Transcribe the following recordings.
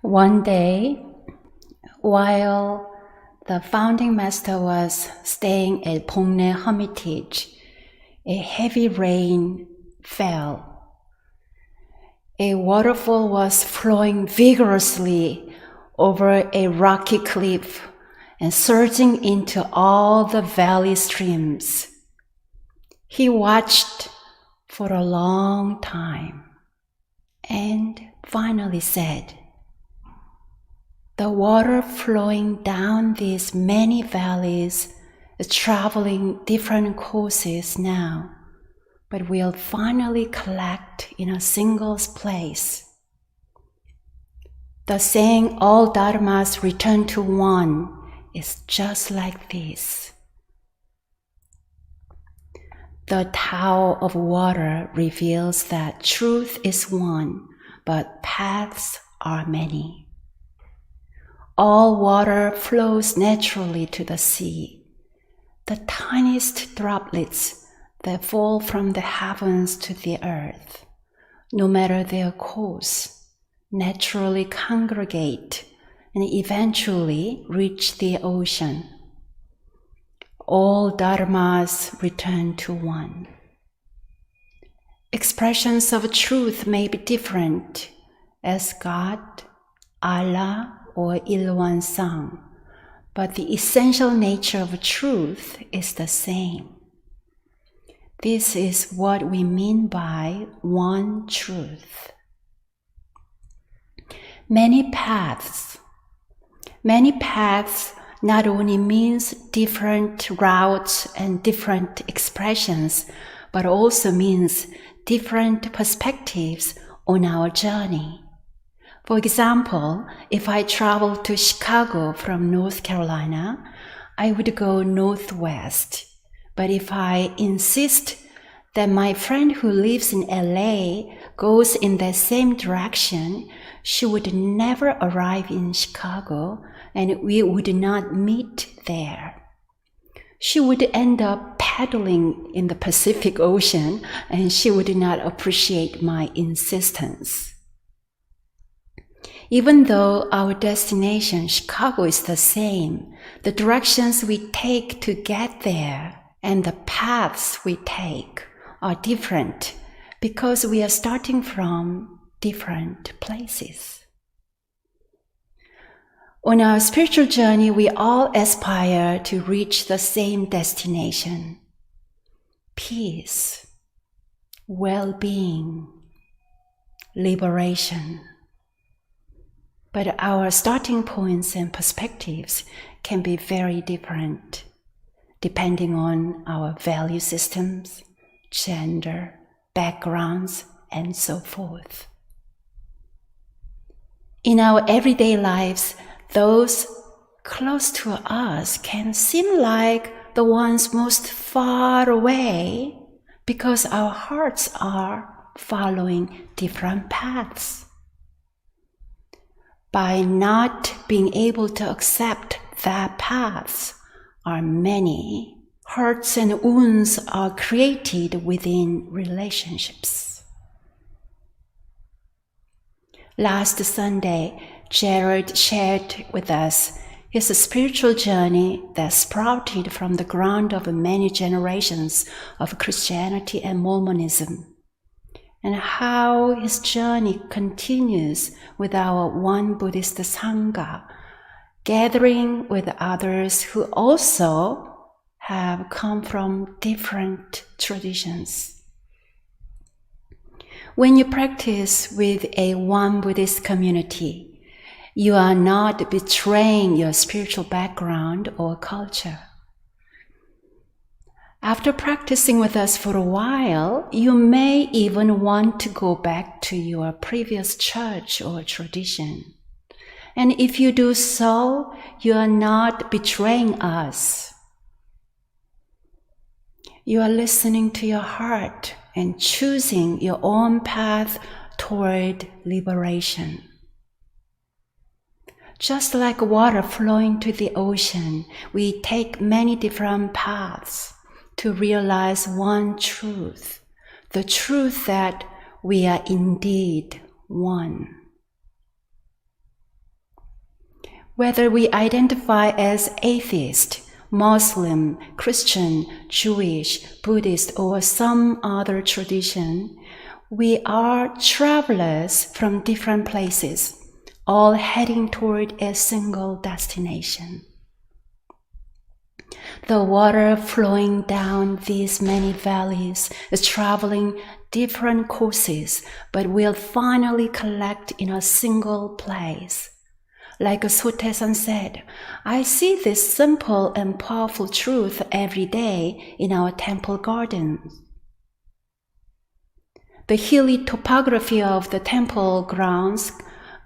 One day, while the founding master was staying at Pongnae Hermitage, a heavy rain fell. A waterfall was flowing vigorously over a rocky cliff and surging into all the valley streams. He watched for a long time and finally said, "The water flowing down these many valleys is traveling different courses now, but will finally collect in a single place. The saying, all dharmas return to one, is just like this. The Tao of water reveals that truth is one, but paths are many. All water flows naturally to the sea. The tiniest droplets that fall from the heavens to the earth, no matter their course, naturally congregate and eventually reach the ocean. All dharmas return to one. Expressions of truth may be different, as God, Allah, or Ilwan Sang, but the essential nature of truth is the same. This is what we mean by one truth. Many paths not only means different routes and different expressions, but also means different perspectives on our journey. For example, if I travel to Chicago from North Carolina, I would go northwest. But if I insist that my friend who lives in LA goes in the same direction, she would never arrive in Chicago and we would not meet there. She would end up paddling in the Pacific Ocean and she would not appreciate my insistence. Even though our destination, Chicago, is the same, the directions we take to get there and the paths we take are different because we are starting from different places. On our spiritual journey, we all aspire to reach the same destination: peace, well-being, liberation. But our starting points and perspectives can be very different, depending on our value systems, gender, backgrounds, and so forth. In our everyday lives, those close to us can seem like the ones most far away because our hearts are following different paths. By not being able to accept that paths are many, hurts and wounds are created within relationships. Last Sunday, Jared shared with us his spiritual journey that sprouted from the ground of many generations of Christianity and Mormonism, and how his journey continues with our One Buddhist Sangha, gathering with others who also have come from different traditions. When you practice with a One Buddhist community, you are not betraying your spiritual background or culture. After practicing with us for a while, you may even want to go back to your previous church or tradition. And if you do so, you are not betraying us. You are listening to your heart and choosing your own path toward liberation. Just like water flowing to the ocean, we take many different paths to realize one truth, the truth that we are indeed one. Whether we identify as atheist, Muslim, Christian, Jewish, Buddhist, or some other tradition, we are travelers from different places, all heading toward a single destination. The water flowing down these many valleys is traveling different courses, but will finally collect in a single place. Like Sotaesan said, I see this simple and powerful truth every day in our temple gardens. The hilly topography of the temple grounds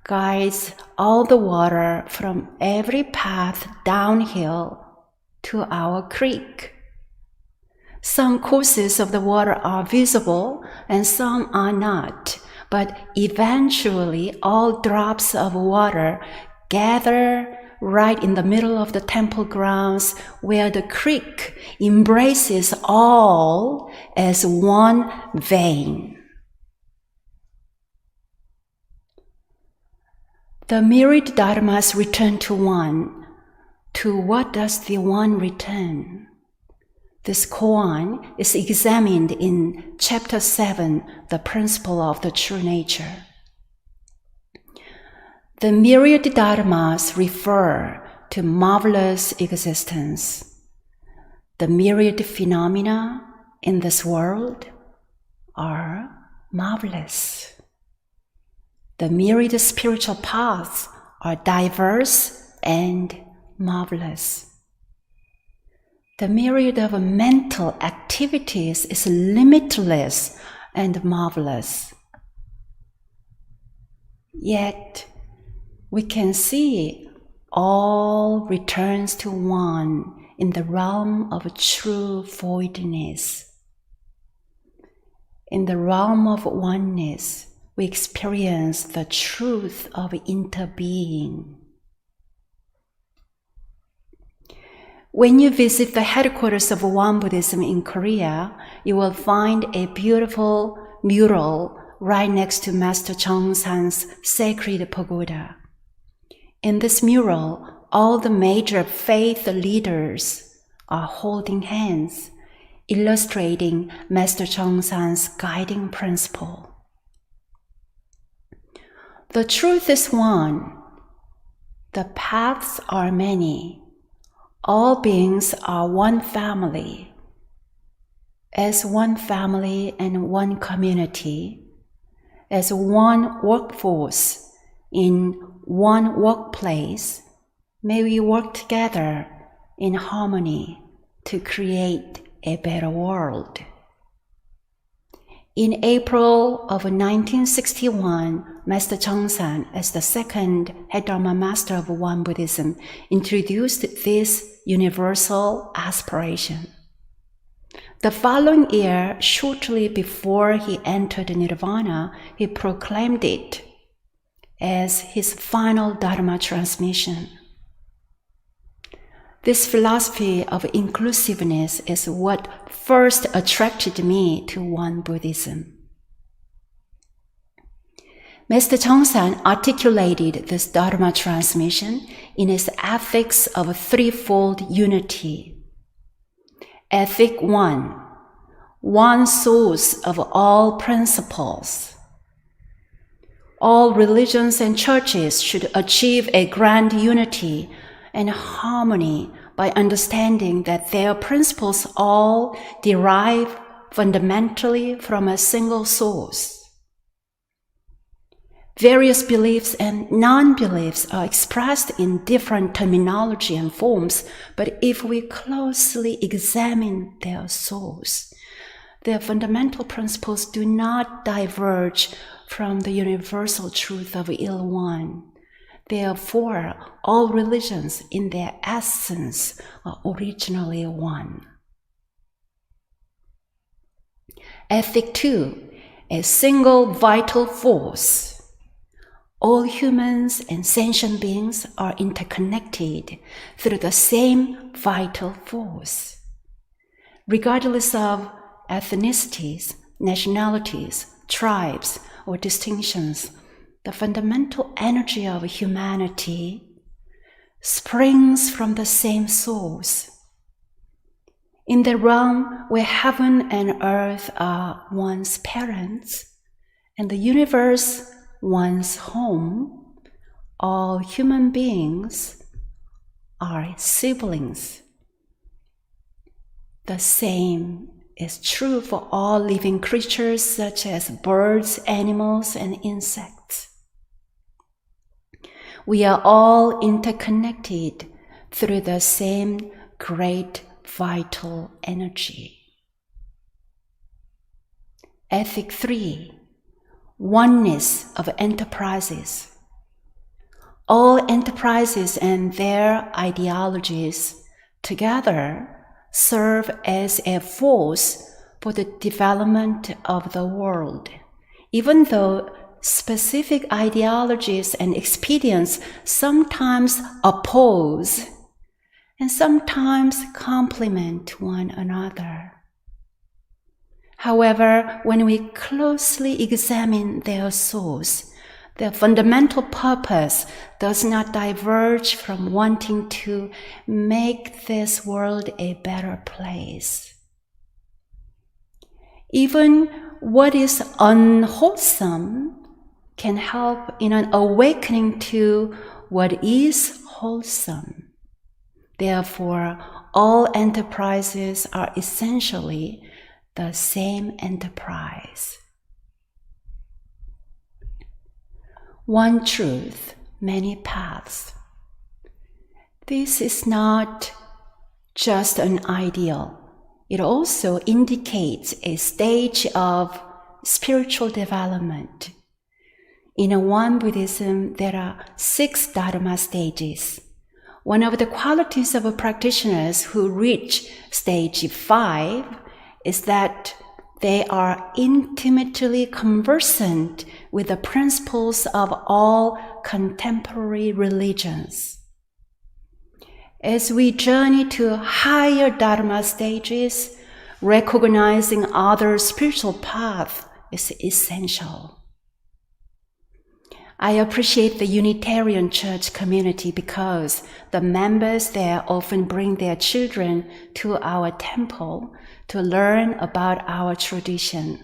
guides all the water from every path downhill to our creek. Some courses of the water are visible and some are not, but eventually all drops of water gather right in the middle of the temple grounds where the creek embraces all as one vein. The myriad dharmas return to one. To what does the one return? This koan is examined in Chapter 7, The Principle of the True Nature. The myriad dharmas refer to marvelous existence. The myriad phenomena in this world are marvelous. The myriad spiritual paths are diverse and marvelous. The myriad of mental activities is limitless and marvelous. Yet, we can see all returns to one in the realm of true voidness. In the realm of oneness, we experience the truth of interbeing. When you visit the headquarters of Won Buddhism in Korea, you will find a beautiful mural right next to Master Chongsan's sacred pagoda. In this mural, all the major faith leaders are holding hands, illustrating Master Chongsan's guiding principle. The truth is one. The paths are many. All beings are one family. As one family and one community, as one workforce in one workplace, may we work together in harmony to create a better world. In April of 1961, Master Chongsan, as the second head Dharma master of Won Buddhism, introduced this universal aspiration. The following year, shortly before he entered Nirvana, he proclaimed it as his final Dharma transmission. This philosophy of inclusiveness is what first attracted me to Won Buddhism. Master Chongsan articulated this Dharma transmission in his ethics of threefold unity. Ethic 1, one source of all principles. All religions and churches should achieve a grand unity and harmony by understanding that their principles all derive fundamentally from a single source. Various beliefs and non-beliefs are expressed in different terminology and forms, but if we closely examine their source, their fundamental principles do not diverge from the universal truth of Il One. Therefore, all religions in their essence are originally one. Ethic 2, a single vital force. All humans and sentient beings are interconnected through the same vital force. Regardless of ethnicities, nationalities, tribes, or distinctions, the fundamental energy of humanity, springs from the same source. In the realm where heaven and earth are one's parents, and the universe one's home, all human beings are siblings. The same is true for all living creatures such as birds, animals, and insects. We are all interconnected through the same great vital energy. Ethic 3. Oneness of enterprises. All enterprises and their ideologies together serve as a force for the development of the world, even though specific ideologies and expedients sometimes oppose and sometimes complement one another. However, when we closely examine their source, their fundamental purpose does not diverge from wanting to make this world a better place. Even what is unwholesome can help in an awakening to what is wholesome. Therefore, all enterprises are essentially the same enterprise. One truth, many paths. This is not just an ideal. It also indicates a stage of spiritual development. In Won Buddhism, there are 6 Dharma stages. One of the qualities of practitioners who reach stage 5 is that they are intimately conversant with the principles of all contemporary religions. As we journey to higher Dharma stages, recognizing other spiritual paths is essential. I appreciate the Unitarian Church community because the members there often bring their children to our temple to learn about our tradition.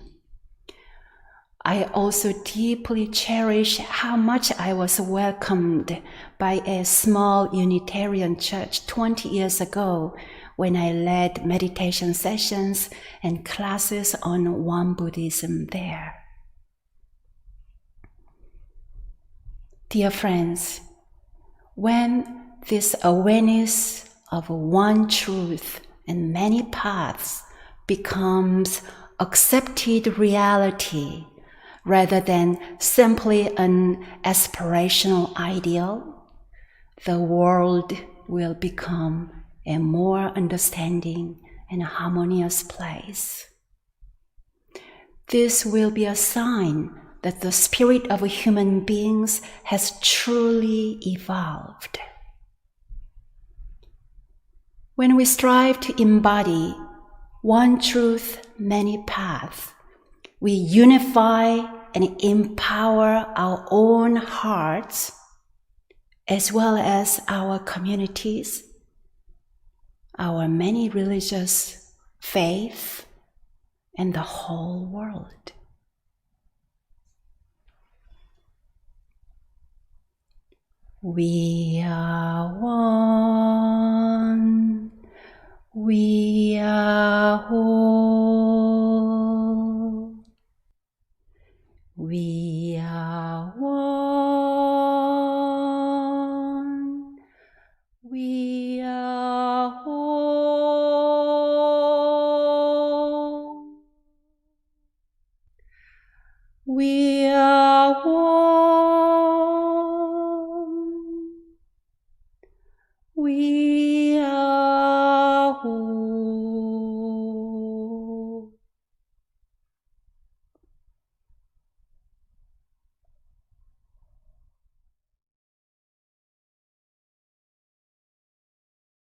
I also deeply cherish how much I was welcomed by a small Unitarian church 20 years ago when I led meditation sessions and classes on Won Buddhism there. Dear friends, when this awareness of one truth and many paths becomes accepted reality rather than simply an aspirational ideal, the world will become a more understanding and harmonious place. This will be a sign that the spirit of human beings has truly evolved. When we strive to embody one truth, many paths, we unify and empower our own hearts as well as our communities, our many religious faiths, and the whole world. We are one, we are whole. We are one, we are whole. We are one.